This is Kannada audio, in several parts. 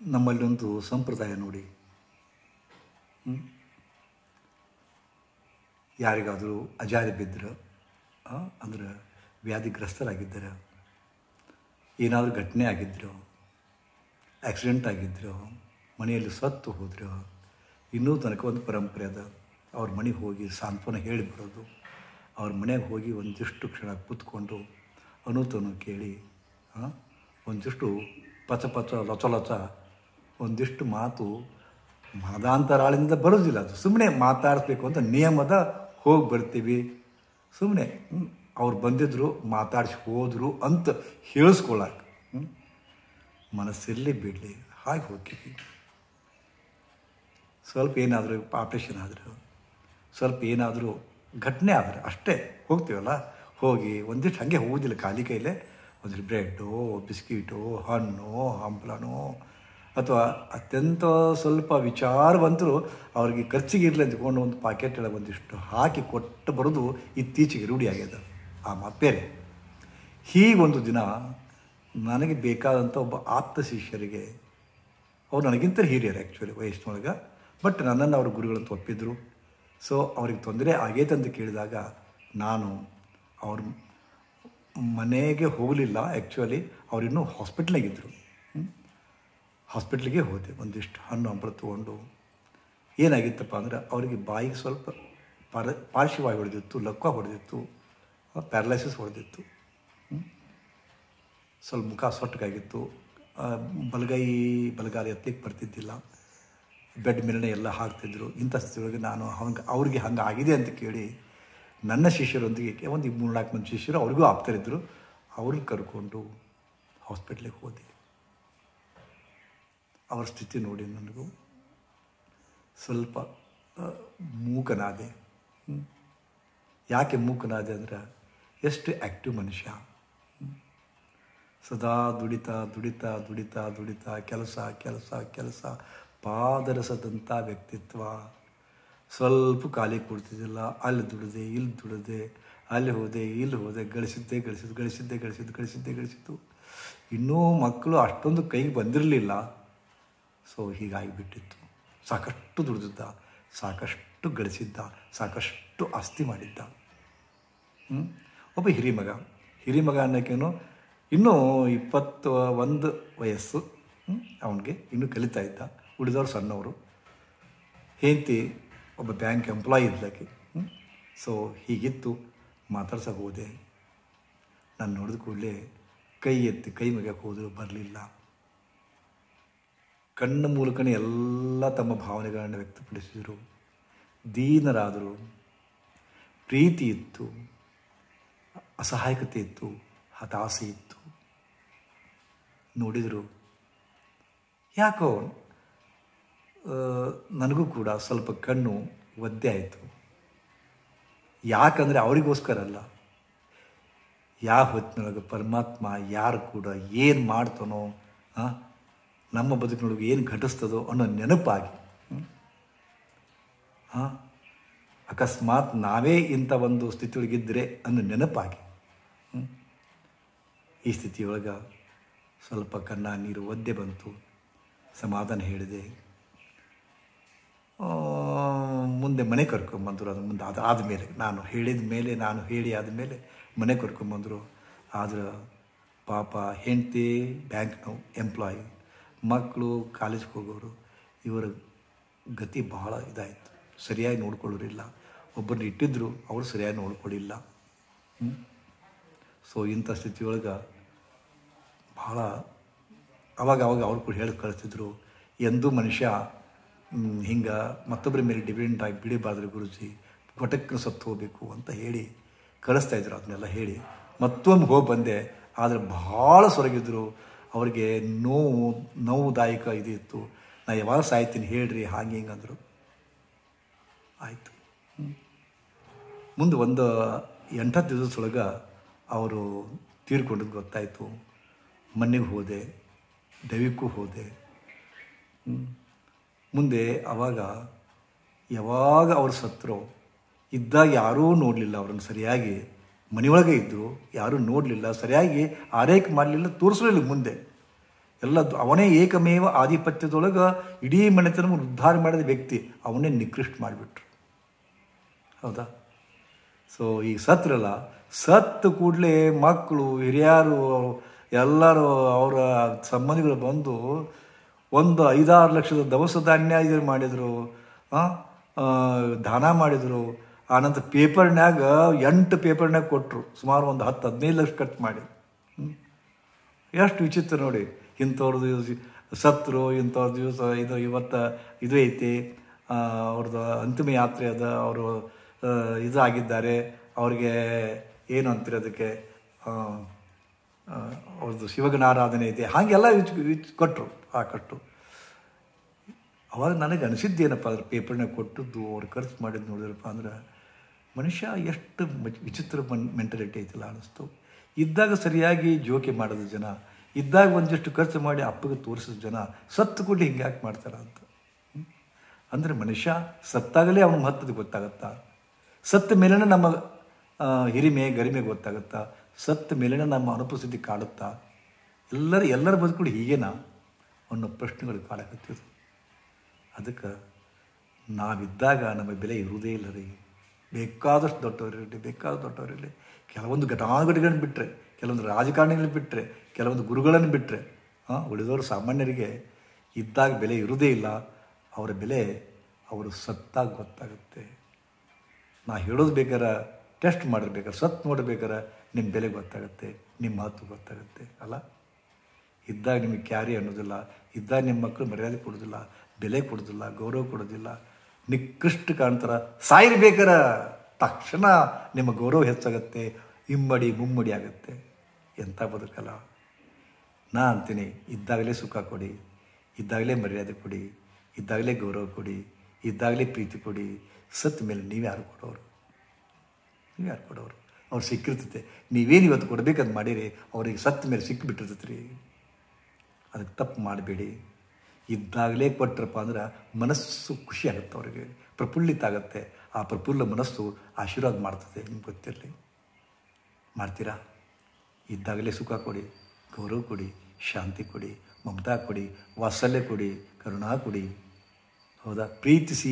ನಮ್ಮಲ್ಲೊಂದು ಸಂಪ್ರದಾಯ ನೋಡಿ, ಯಾರಿಗಾದರೂ ಅಜಾರಿ ಬಿದ್ದರೆ ಅಂದ್ರೆ ವ್ಯಾಧಿಗ್ರಸ್ತರಾಗಿದ್ದರೆ, ಏನಾದರೂ ಘಟನೆ ಆಗಿದ್ರು, ಆಕ್ಸಿಡೆಂಟ್ ಆಗಿದ್ರು, ಮನೆಯಲ್ಲಿ ಸತ್ತು ಹೋದ್ರು, ಇನ್ನೂ ತನಕ ಒಂದು ಪರಂಪರೆ ಅದ. ಅವ್ರ ಮನೆಗೆ ಹೋಗಿ ಸಾಂತ್ವನ ಹೇಳಿಬಿಡೋದು, ಅವ್ರ ಮನೆಗೆ ಹೋಗಿ ಒಂದಿಷ್ಟು ಕ್ಷಣ ಕೂತ್ಕೊಂಡು ಅನುತನು ಕೇಳಿ ಒಂದಿಷ್ಟು ಪಚ ಲಚ ಒಂದಿಷ್ಟು ಮಾತು ಮನದಾಂತರಾಳಿಂದ ಬರೋದಿಲ್ಲ. ಅದು ಸುಮ್ಮನೆ ಮಾತಾಡಿಸ್ಬೇಕು ಅಂತ ನಿಯಮದ ಹೋಗಿ ಬರ್ತೀವಿ. ಸುಮ್ಮನೆ ಅವ್ರು ಬಂದಿದ್ರು ಮಾತಾಡಿಸಿ ಹೋದರು ಅಂತ ಹೇಳಿಸ್ಕೊಳ್ಳೋಕೆ ಮನಸ್ಸಲ್ಲಿ ಬಿಡಲಿ, ಹಾಗೆ ಹೋಗ್ತೀವಿ. ಸ್ವಲ್ಪ ಏನಾದರೂ ಆಪ್ರೇಷನ್ ಆದರೂ, ಸ್ವಲ್ಪ ಏನಾದರೂ ಘಟನೆ ಆದರೆ ಅಷ್ಟೇ ಹೋಗ್ತೀವಲ್ಲ. ಹೋಗಿ ಒಂದಿಷ್ಟು ಹಾಗೆ ಹೋಗೋದಿಲ್ಲ ಖಾಲಿ ಕೈಲೇ. ಒಂದಿಷ್ಟು ಬ್ರೆಡ್ಡು, ಬಿಸ್ಕಿಟು, ಹಣ್ಣು, ಹಂಪಲನೋ ಅಥವಾ ಅತ್ಯಂತ ಸ್ವಲ್ಪ ವಿಚಾರವಂತರು ಅವ್ರಿಗೆ ಖರ್ಚಿಗೆ ಇರಲಿ ಅಂದ್ಕೊಂಡು ಒಂದು ಪಾಕೆಟ್ ಒಳಗೆ ಒಂದಿಷ್ಟು ಹಾಕಿ ಕೊಟ್ಟು ಬರೋದು ಇತ್ತೀಚೆಗೆ ರೂಢಿಯಾಗ್ಯದ. ಆ ಮಾತು ಬೇರೆ. ಹೀಗೊಂದು ದಿನ ನನಗೆ ಬೇಕಾದಂಥ ಒಬ್ಬ ಆಪ್ತ ಶಿಷ್ಯರಿಗೆ, ಅವ್ರು ನನಗಿಂತ ಹಿರಿಯರು ಆ್ಯಕ್ಚುಲಿ ವಯಸ್ಸಿನೊಳಗೆ, ಬಟ್ ನನ್ನನ್ನು ಅವ್ರ ಗುರುಗಳಂತ ಒಪ್ಪಿದ್ರು. ಸೊ ಅವ್ರಿಗೆ ತೊಂದರೆ ಆಗೈತೆ ಅಂತ ಕೇಳಿದಾಗ ನಾನು ಅವ್ರ ಮನೆಗೆ ಹೋಗಲಿಲ್ಲ. ಆ್ಯಕ್ಚುಲಿ ಅವರಿನ್ನೂ ಹಾಸ್ಪಿಟ್ಲಾಗಿದ್ದರು. ಹಾಸ್ಪಿಟ್ಲಿಗೆ ಹೋದೆ. ಒಂದಿಷ್ಟು ಹಣ್ಣು ಹಂಪಲು ತೊಗೊಂಡು, ಏನಾಗಿತ್ತಪ್ಪ ಅಂದರೆ ಅವರಿಗೆ ಬಾಯಿಗೆ ಸ್ವಲ್ಪ ಪಾರ್ಶ್ವವಾಯು ಹೊಡೆದಿತ್ತು, ಲಕ್ವ ಹೊಡೆದಿತ್ತು, ಪ್ಯಾರಲೈಸಿಸ್ ಹೊಡೆದಿತ್ತು, ಸ್ವಲ್ಪ ಮುಖ ಸೊಟ್ಟಗಾಗಿತ್ತು, ಬಲಗಾಲ ಎತ್ತಲಿಕ್ಕೆ ಬರ್ತಿದ್ದಿಲ್ಲ, ಬೆಡ್ ಮೇಲೆ ಎಲ್ಲ ಹಾಕ್ತಿದ್ರು. ಇಂಥ ಸ್ಥಿತಿಯೊಳಗೆ ನಾನು ಅವ್ರಿಗೆ ಹಂಗೆ ಆಗಿದೆ ಅಂತ ಕೇಳಿ ನನ್ನ ಶಿಷ್ಯರೊಂದಿಗೆ ಒಂದು 3-4 ಮಂದಿ ಶಿಷ್ಯರು ಅವ್ರಿಗೂ ಆಪ್ತರಿದ್ದರು, ಅವ್ರನ್ನ ಕರ್ಕೊಂಡು ಹಾಸ್ಪಿಟ್ಲಿಗೆ ಹೋದೆ. ಅವ್ರ ಸ್ಥಿತಿ ನೋಡಿ ನನಗೂ ಸ್ವಲ್ಪ ಮೂಕನಾದೆ. ಯಾಕೆ ಮೂಕನಾದೆ ಅಂದರೆ, ಎಷ್ಟು ಆ್ಯಕ್ಟಿವ್ ಮನುಷ್ಯ, ಸದಾ ದುಡಿತಾ ಕೆಲಸ ಪಾದರಸದಂಥ ವ್ಯಕ್ತಿತ್ವ. ಸ್ವಲ್ಪ ಖಾಲಿ ಕೊಡ್ತಿದ್ದಿಲ್ಲ. ಅಲ್ಲಿ ದುಡಿದೆ, ಇಲ್ಲಿ ದುಡಿದೆ, ಅಲ್ಲಿ ಹೋದೆ, ಇಲ್ಲಿ ಹೋದೆ, ಗಳಿಸಿದ್ದು. ಇನ್ನೂ ಮಕ್ಕಳು ಅಷ್ಟೊಂದು ಕೈಗೆ ಬಂದಿರಲಿಲ್ಲ. ಸೊ ಹೀಗಾಗಿಬಿಟ್ಟಿತ್ತು. ಸಾಕಷ್ಟು ದುಡಿದಿದ್ದ, ಸಾಕಷ್ಟು ಗಳಿಸಿದ್ದ, ಸಾಕಷ್ಟು ಆಸ್ತಿ ಮಾಡಿದ್ದ. ಒಬ್ಬ ಹಿರಿಮಗ ಅನ್ನೋಕ್ಕೇನು ಇನ್ನೂ 21 ವಯಸ್ಸು ಅವನಿಗೆ, ಇನ್ನೂ ಕಲಿತಾ ಇದ್ದ. ಉಳಿದವರು ಸಣ್ಣವರು. ಹೆಂಡತಿ ಒಬ್ಬ ಬ್ಯಾಂಕ್ ಎಂಪ್ಲಾಯಿ ಇದ್ದಕ್ಕೆ. ಸೊ ಹೀಗಿತ್ತು. ಮಾತಾಡ್ಸಕ್ಕೆ ಹೋದೆ. ನಾನು ನೋಡಿದ ಕೂಡಲೇ ಕೈ ಎತ್ತಿ ಕೈ ಮುಗಿಯಕ್ಕೆ ಹೋದರೂ ಬರಲಿಲ್ಲ. ಕಣ್ಣ ಮೂಲಕನೇ ಎಲ್ಲ ತಮ್ಮ ಭಾವನೆಗಳನ್ನು ವ್ಯಕ್ತಪಡಿಸಿದರು. ದೀನರಾದರು. ಪ್ರೀತಿ ಇತ್ತು, ಅಸಹಾಯಕತೆ ಇತ್ತು, ಹತಾಶೆ ಇತ್ತು. ನೋಡಿದರು. ಯಾಕೋ ನನಗೂ ಕೂಡ ಸ್ವಲ್ಪ ಕಣ್ಣು ಒದ್ದೆ ಆಯಿತು. ಯಾಕಂದರೆ ಅವರಿಗೋಸ್ಕರ ಅಲ್ಲ, ಯಾವ ಹೊತ್ತಿನೊಳಗೆ ಪರಮಾತ್ಮ ಯಾರು ಕೂಡ ಏನು ಮಾಡ್ತಾನೋ, ನಮ್ಮ ಬದುಕಿನೊಳಗೆ ಏನು ಘಟಿಸ್ತದೋ ಅನ್ನೋ ನೆನಪಾಗಿ, ಅಕಸ್ಮಾತ್ ನಾವೇ ಇಂಥ ಒಂದು ಸ್ಥಿತಿಯೊಳಗಿದ್ದರೆ ಅನ್ನೋ ನೆನಪಾಗಿ, ಈ ಸ್ಥಿತಿಯೊಳಗೆ ಸ್ವಲ್ಪ ಕಣ್ಣ ನೀರು ಒದ್ದೆ ಬಂತು. ಸಮಾಧಾನ ಹೇಳಿದೆ. ಮುಂದೆ ಮನೆ ಕರ್ಕೊಂಬಂದರು. ಅದು ಮುಂದೆ ಆದಮೇಲೆ ನಾನು ಹೇಳಿ ಆದಮೇಲೆ ಮನೆ ಕರ್ಕೊಂಬಂದರು. ಆದ್ರೆ ಪಾಪ ಹೆಂಡತಿ ಬ್ಯಾಂಕ್ನ ಎಂಪ್ಲಾಯಿ, ಮಕ್ಕಳು ಕಾಲೇಜ್ಗೆ ಹೋಗೋರು, ಇವರ ಗತಿ ಬಹಳ ಇದಾಯಿತು. ಸರಿಯಾಗಿ ನೋಡ್ಕೊಳ್ಳೋರಿಲ್ಲ. ಒಬ್ಬರನ್ನ ಇಟ್ಟಿದ್ರು, ಅವರು ಸರಿಯಾಗಿ ನೋಡ್ಕೊಳ್ಳಿಲ್ಲ. ಸೊ ಇಂಥ ಸ್ಥಿತಿಯೊಳಗೆ ಭಾಳ ಅವಾಗ ಅವ್ರು ಕೂಡ ಹೇಳಿ ಕಳಿಸ್ತಿದ್ರು, ಎಂದೂ ಮನುಷ್ಯ ಹಿಂಗೆ ಮತ್ತೊಬ್ಬರ ಮೇಲೆ ಡಿಪೆಂಡ್ ಆಗಿ ಬಿಡಬಾರ್ದು ಗುರುಜಿ, ಗೊಟಕ್ಕೆ ಸತ್ತು ಹೋಗಬೇಕು ಅಂತ ಹೇಳಿ ಕಳಿಸ್ತಾಯಿದ್ರು. ಅದನ್ನೆಲ್ಲ ಹೇಳಿ ಮತ್ತೊಮ್ಮೆ ಹೋಗಿ ಬಂದೆ. ಆದರೆ ಭಾಳ ಸೊರಗಿದ್ರು. ಅವ್ರಿಗೆ ನೋವುದಾಯಕ ಇದಿತ್ತು. ನಾ ಯಾವಾಗ ಸಾಯ್ತೀನಿ ಹೇಳ್ರಿ, ಹಾಗೆ ಹಿಂಗೆ ಅಂದರು. ಆಯಿತು. ಮುಂದೆ ಒಂದು 8-10 ದಿವಸದೊಳಗೆ ಅವರು ತೀರ್ಕೊಂಡದ್ದು ಗೊತ್ತಾಯಿತು. ಮನೆಗೆ ಹೋದೆ, ದೈವಕ್ಕೂ ಹೋದೆ. ಮುಂದೆ ಯಾವಾಗ ಅವ್ರು ಸತ್ತರೋ ಇದ್ದಾಗ ಯಾರೂ ನೋಡಲಿಲ್ಲ ಅವ್ರನ್ನ ಸರಿಯಾಗಿ. ಮನೆಯೊಳಗೆ ಇದ್ದರು, ಯಾರೂ ನೋಡಲಿಲ್ಲ, ಸರಿಯಾಗಿ ಆರೈಕೆ ಮಾಡಲಿಲ್ಲ, ತೋರಿಸಲಿಲ್ಲ ಮುಂದೆ. ಎಲ್ಲ ಅವನೇ ಏಕಮೇವ ಆಧಿಪತ್ಯದೊಳಗೆ ಇಡೀ ಮನೆತನ ಉದ್ಧಾರ ಮಾಡಿದ ವ್ಯಕ್ತಿ, ಅವನೇ ನಿಕೃಷ್ಟ ಮಾಡಿಬಿಟ್ರು. ಹೌದಾ? ಸೊ ಈಗ ಸತ್ರಲ್ಲ, ಸತ್ತು ಕೂಡಲೇ ಮಕ್ಕಳು ಹಿರಿಯರು ಎಲ್ಲರೂ ಅವರ ಸಂಬಂಧಿಗಳು ಬಂದು ಒಂದು 5-6 ಲಕ್ಷದ ದವಸ ಧಾನ್ಯ ಇದು ಮಾಡಿದರು, ದಾನ ಮಾಡಿದರು. ಆನಂತರ ಪೇಪರ್ನ್ಯಾಗ 8 ಪೇಪರ್ನ್ಯಾಗ ಕೊಟ್ಟರು, ಸುಮಾರು ಒಂದು 10-15 ಲಕ್ಷ ಖರ್ಚು ಮಾಡಿ. ಎಷ್ಟು ವಿಚಿತ್ರ ನೋಡಿ. ಇಂಥವ್ರದ್ದು ಸತ್ರು, ಇಂಥವ್ರ ದಿವಸ ಇದು ಇವತ್ತು ಇದು ಐತಿ, ಅವ್ರದ್ದು ಅಂತಿಮ ಯಾತ್ರೆ ಅದ, ಅವರು ಇದಾಗಿದ್ದಾರೆ, ಅವ್ರಿಗೆ ಏನು ಅಂತೀರಿ ಅದಕ್ಕೆ, ಅವ್ರದ್ದು ಶಿವಗಣಾರಾಧನೆ ಐತೆ, ಹಾಗೆಲ್ಲ ಕೊಟ್ಟರು. ಕೊಟ್ಟು ಅವಾಗ ನನಗೆ ಅನಿಸಿದ್ದೇನಪ್ಪ ಅಂದ್ರೆ ಪೇಪರ್ನಾಗ ಕೊಟ್ಟದ್ದು ಅವ್ರು ಖರ್ಚು ಮಾಡಿದ್ದು ನೋಡಿದ್ರಪ್ಪ ಅಂದ್ರೆ ಮನುಷ್ಯ ಎಷ್ಟು ವಿಚಿತ್ರ ಮೆಂಟಾಲಿಟಿ ಐತಿಲ್ಲ ಅನ್ನಿಸ್ತು. ಇದ್ದಾಗ ಸರಿಯಾಗಿ ಜೋಕೆ ಮಾಡೋದು ಜನ, ಇದ್ದಾಗ ಒಂದಿಷ್ಟು ಖರ್ಚು ಮಾಡಿ ಅಪ್ಪಗೆ ತೋರಿಸಿದ ಜನ, ಸತ್ತು ಕೂಡ ಹಿಂಗೆ ಯಾಕೆ ಮಾಡ್ತಾರ ಅಂತ. ಅಂದರೆ ಮನುಷ್ಯ ಸತ್ತಾಗಲೇ ಅವನ ಮಹತ್ವದ ಗೊತ್ತಾಗತ್ತಾ? ಸತ್ತ ಮೇಲೇ ನಮ್ಮ ಹಿರಿಮೆ ಗರಿಮೆ ಗೊತ್ತಾಗುತ್ತಾ? ಸತ್ತ ಮೇಲೇ ನಮ್ಮ ಅನುಪಸ್ಥಿತಿ ಕಾಡುತ್ತಾ? ಎಲ್ಲರ ಬದುಕುಗಳು ಹೀಗೇನಾ ಅನ್ನೋ ಪ್ರಶ್ನೆಗಳು ಕಾಡಕತ್ತಿದ್ರು. ಅದಕ್ಕೆ ನಾವಿದ್ದಾಗ ನಮ್ಮ ಬೆಲೆ ಇರುವುದೇ ಇಲ್ಲ ರೀ. ಬೇಕಾದಷ್ಟು ದೊಡ್ಡವರಿರಲಿ, ಕೆಲವೊಂದು ಘಟಾನುಘಟಿಗಳನ್ನು ಬಿಟ್ಟರೆ, ಕೆಲವೊಂದು ರಾಜಕಾರಣಿಗಳನ್ನು ಬಿಟ್ಟರೆ, ಕೆಲವೊಂದು ಗುರುಗಳನ್ನು ಬಿಟ್ಟರೆ, ಉಳಿದವರು ಸಾಮಾನ್ಯರಿಗೆ ಇದ್ದಾಗ ಬೆಲೆ ಇರುವುದೇ ಇಲ್ಲ. ಅವರ ಬೆಲೆ ಅವರು ಸತ್ತಾಗ ಗೊತ್ತಾಗುತ್ತೆ. ನಾ ಹೇಳೋದು ಬೇಕಾರೆ ಟೆಸ್ಟ್ ಮಾಡಿರ್ಬೇಕಾರೆ, ಸತ್ತು ನೋಡಬೇಕಾರೆ ನಿಮ್ಮ ಬೆಲೆ ಗೊತ್ತಾಗುತ್ತೆ, ನಿಮ್ಮ ಮಹತ್ವ ಗೊತ್ತಾಗುತ್ತೆ ಅಲ್ಲ. ಇದ್ದಾಗ ನಿಮಗೆ ಕ್ಯಾರಿ ಅನ್ನೋದಿಲ್ಲ, ಇದ್ದಾಗ ನಿಮ್ಮ ಮಕ್ಕಳು ಮರ್ಯಾದೆ ಕೊಡೋದಿಲ್ಲ, ಬೆಲೆ ಕೊಡೋದಿಲ್ಲ, ಗೌರವ ಕೊಡೋದಿಲ್ಲ, ನಿಕೃಷ್ಟ ಕಾಣ್ತಾರ. ಸಾಯಿರ್ಬೇಕಾರ ತಕ್ಷಣ ನಿಮ್ಮ ಗೌರವ ಹೆಚ್ಚಾಗತ್ತೆ, ಇಮ್ಮಡಿ ಮುಮ್ಮಡಿ ಆಗುತ್ತೆ. ಎಂಥ ಬದುಕಲ್ಲ. ನಾ ಅಂತೀನಿ, ಇದ್ದಾಗಲೇ ಸುಖ ಕೊಡಿ, ಇದ್ದಾಗಲೇ ಮರ್ಯಾದೆ ಕೊಡಿ, ಇದ್ದಾಗಲೇ ಗೌರವ ಕೊಡಿ, ಇದ್ದಾಗಲೇ ಪ್ರೀತಿ ಕೊಡಿ. ಸತ್ತ ಮೇಲೆ ನೀವ್ಯಾರು ಕೊಡೋರು? ಅವ್ರು ಸಿಕ್ಕಿರ್ತೈತೆ. ನೀವೇನು ಇವತ್ತು ಕೊಡಬೇಕಂತ ಮಾಡಿರಿ, ಅವ್ರಿಗೆ ಸತ್ತ ಮೇಲೆ ಸಿಕ್ಕಿಬಿಟ್ಟಿರ್ತೈತೆ ರೀ. ಅದಕ್ಕೆ ತಪ್ಪು ಮಾಡಬೇಡಿ. ಇದ್ದಾಗಲೇ ಕೊಟ್ಟರಪ್ಪ ಅಂದ್ರೆ ಮನಸ್ಸು ಖುಷಿ ಆಗುತ್ತೆ, ಅವ್ರಿಗೆ ಪ್ರಫುಲ್ಲಿತ ಆಗುತ್ತೆ. ಆ ಪ್ರಫುಲ್ಲ ಮನಸ್ಸು ಆಶೀರ್ವಾದ ಮಾಡ್ತದೆ. ನಿಮ್ಗೆ ಗೊತ್ತಿರಲಿ, ಮಾಡ್ತೀರಾ? ಇದ್ದಾಗಲೇ ಸುಖ ಕೊಡಿ, ಗೌರವ ಕೊಡಿ, ಶಾಂತಿ ಕೊಡಿ, ಮಮತಾ ಕೊಡಿ, ವಾತ್ಸಲ್ಯ ಕೊಡಿ, ಕರುಣಾ ಕೊಡಿ. ಹೌದಾ? ಪ್ರೀತಿಸಿ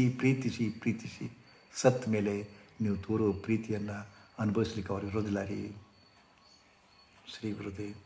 ಸತ್ತ ಮೇಲೆ ನೀವು ತೋರೋ ಪ್ರೀತಿಯನ್ನು ಅನುಭವಿಸ್ಲಿಕ್ಕೆ ಅವ್ರು ಇರೋದಿಲ್ಲ ರೀ. ಶ್ರೀ ಗುರುದೇವ್.